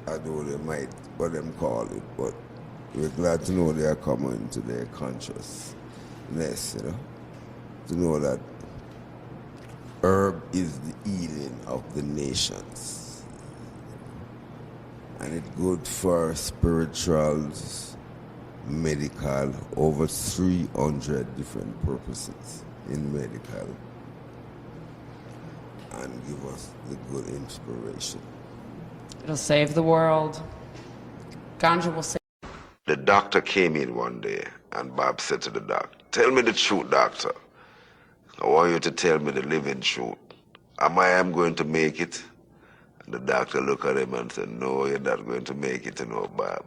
although they might what them call it, but we're glad to know they are coming to their consciousness, to know that herb is the healing of the nations. And it's good for spirituals, medical, over 300 different purposes in medical, and give us the good inspiration. It'll save the world. Ganja will save. The doctor came in one day and Bob said to the doctor, "Tell me the truth, doctor. I want you to tell me the living truth. Am I going to make it?" And the doctor looked at him and said, "No, you're not going to make it, Bob."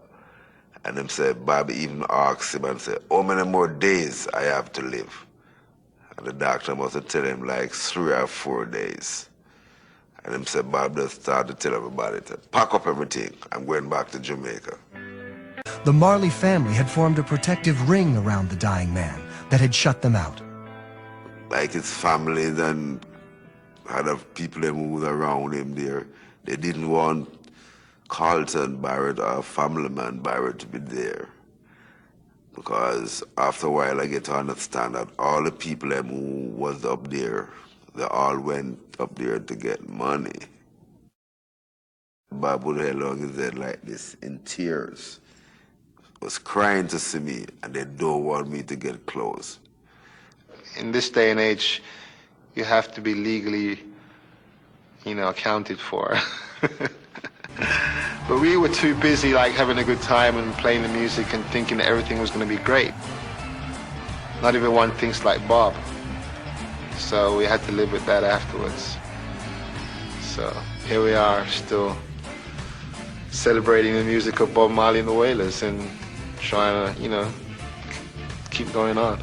And him said, Bob even asked him and said, "How many more days I have to live?" And the doctor must have told him like 3 or 4 days. And him said, Bob just started to tell everybody to pack up everything. I'm going back to Jamaica. The Marley family had formed a protective ring around the dying man that had shut them out. Like his family and other people who was around him there, they didn't want Carlton Barrett or family man Barrett to be there. Because after a while I get to understand that all the people who was up there, they all went up there to get money. Bob would hang on his head like this in tears. Was crying to see me, and they don't want me to get close. In this day and age, you have to be legally, accounted for. But we were too busy having a good time and playing the music and thinking that everything was going to be great. Not even one thinks like Bob. So we had to live with that afterwards. So here we are, still celebrating the music of Bob Marley and the Wailers and trying to, keep going on.